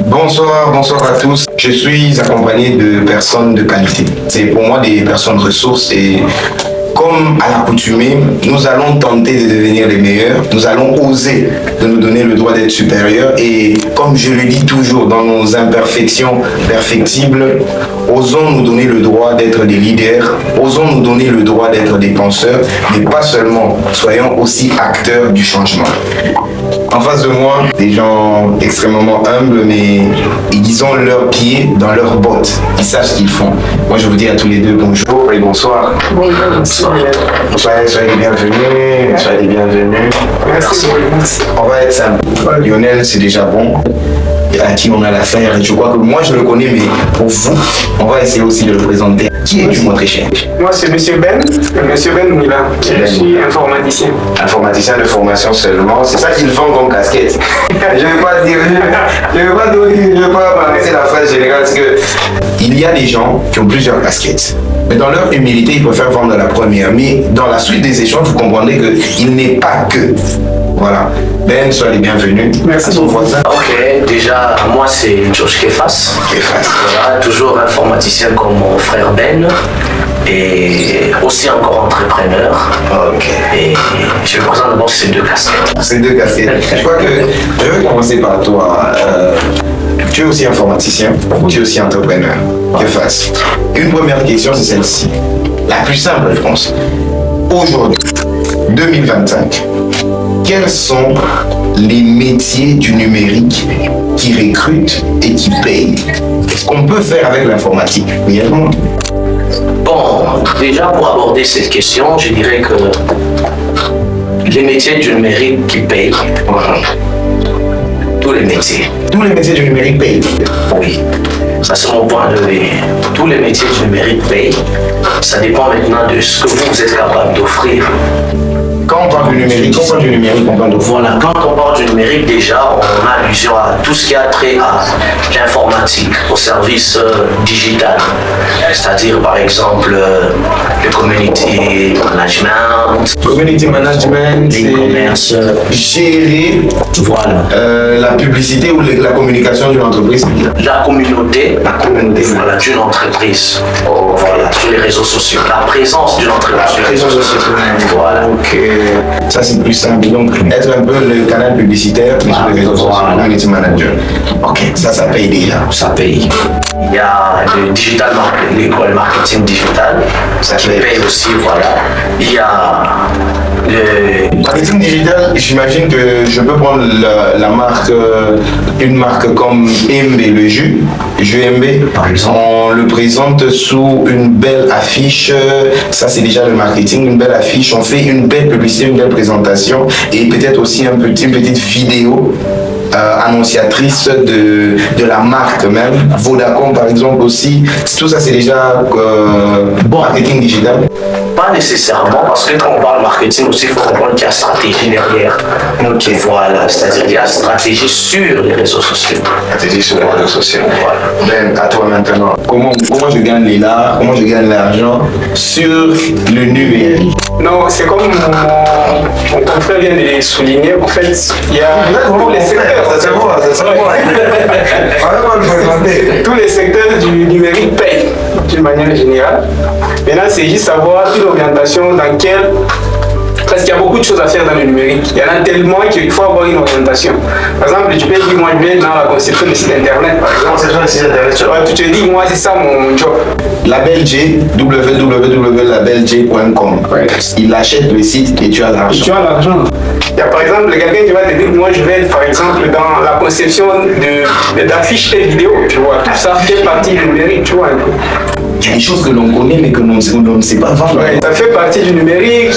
Bonsoir à tous. Je suis accompagné de personnes de qualité. C'est pour moi des personnes ressources et comme à l'accoutumée, nous allons tenter de devenir les meilleurs. Nous allons oser de nous donner le droit d'être supérieurs et comme je le dis toujours, dans nos imperfections perfectibles, osons nous donner le droit d'être des leaders, osons nous donner le droit d'être des penseurs, mais pas seulement, soyons aussi acteurs du changement. En face de moi, des gens extrêmement humbles, mais ils ont leurs pieds dans leurs bottes. Ils savent ce qu'ils font. Moi, je vous dis à tous les deux bonjour et bonsoir. Bonsoir. Soyez les bienvenus. Soyez les bienvenus. Merci. On va être simple. Lionel, c'est déjà bon. À qui on a l'affaire. Je crois que moi, je le connais, mais pour vous, on va essayer aussi de le présenter. Qui es-tu, mon très cher? Moi, c'est Monsieur Ben Moula. Je suis informaticien. Informaticien de formation seulement. C'est ça qu'ils font comme casquette. Je ne vais pas dire, je ne vais pas balancer la phrase générale parce que il y a des gens qui ont plusieurs casquettes. Mais dans leur humilité, ils préfèrent vendre la première. Mais dans la suite des échanges, vous comprendrez qu'il n'est pas que. Voilà. Ben, sois les bienvenus. Merci. À son voisin. Ok, déjà, moi c'est Georges Kefas. Voilà, toujours informaticien comme mon frère Ben. Et aussi encore entrepreneur. Ok. Et je me présente d'abord ces deux casquettes. Ces deux casquettes. Je crois que je vais commencer par toi. Tu es aussi informaticien, tu es aussi entrepreneur. Kefas. Une première question, c'est celle-ci. La plus simple, je pense. Aujourd'hui, 2025, quels sont les métiers du numérique qui recrutent et qui payent? Qu'est-ce qu'on peut faire avec l'informatique réellement? Bon, déjà pour aborder cette question, je dirais que les métiers du numérique qui payent, tous les métiers. Tous les métiers du numérique payent. Oui, ça c'est mon point de vue. Tous les métiers du numérique payent. Ça dépend maintenant de ce que vous êtes capable d'offrir. Quand on parle du numérique, on parle de Voilà, quand on parle du numérique, déjà, on a allusion à tout ce qui a trait à l'informatique, au service digital. C'est-à-dire, par exemple, le community management. Community management, l'e-commerce. Gérer Voilà. la publicité ou la communication d'une entreprise. La communauté, voilà, d'une entreprise. Voilà, sur les réseaux sociaux. La présence d'une entreprise sur les réseaux sociaux. Voilà. Ok. Ça c'est plus simple. Donc être un peu le canal publicitaire sur les réseaux sociaux, community manager. Ok, ça paye déjà. Ça paye. Il y a le digital marketing, l'école marketing digital, ça qui paye aussi, voilà. Il y a le marketing digital, j'imagine que je peux prendre la marque, une marque comme MB, le jus MB, par exemple. On le présente sous une belle affiche, ça c'est déjà le marketing, une belle affiche, on fait une belle publicité, une belle présentation et peut-être aussi une petite vidéo annonciatrice de la marque même. Vodacom par exemple aussi, tout ça c'est déjà marketing digital. Pas nécessairement, parce que quand on parle marketing aussi, il faut comprendre qu'il y a stratégie derrière. Ok. Voilà, c'est-à-dire qu'il y a stratégie sur les réseaux sociaux. Stratégie sur les réseaux sociaux. Voilà. Ben, à toi maintenant. Comment je gagne les lards, comment je gagne l'argent sur le numérique? Non, c'est comme mon confrère vient de le souligner. En fait, il y a tous les secteurs. Tous les secteurs du numérique payent d'une manière générale. Maintenant, c'est juste savoir une orientation dans quelle. Parce qu'il y a beaucoup de choses à faire dans le numérique. Il y en a tellement qu'il faut avoir une orientation. Par exemple, tu peux dire, moi, je vais dans la conception de sites internet, par exemple. Conception de sites internet. Tu te dis, moi, c'est ça mon job. Label J, www.labelj.com. Ouais. Il achète le site et tu as l'argent. Tu as l'argent. Il y a par exemple quelqu'un qui va te dire, moi je vais être par exemple dans la conception d'affiches et vidéos, tu vois. Tout ça fait partie du numérique, tu vois un peu. Il y a des choses que l'on connaît mais que l'on ne sait pas vendre. Ouais, ça fait partie du numérique.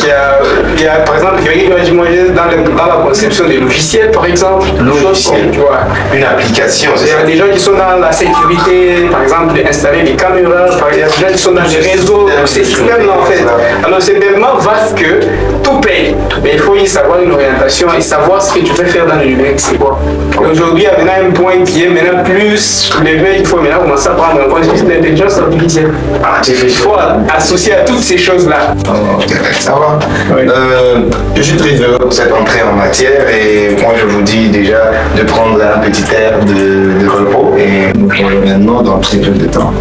Il y a par exemple quelqu'un qui va dire, moi je vais dans la conception des logiciels par exemple. Logiciel, tu vois. Une application, Il y a des gens qui sont dans la sécurité, par exemple, d'installer des caméras, il y a des gens qui sont dans les réseaux, ces systèmes-là en fait. Alors c'est tellement vaste que tout paye. Mais il faut y savoir une orientation et savoir ce que tu veux faire dans le numérique, c'est quoi. Aujourd'hui, il y a maintenant un point qui est maintenant plus soulevé, il faut maintenant commencer à prendre en compte l'intelligence artificielle. Il faut associer à toutes ces choses-là. Ça va. Oui. Je suis très heureux pour cette entrée en matière et moi je vous dis déjà de prendre un petit air de repos et nous revenons maintenant dans très peu de temps.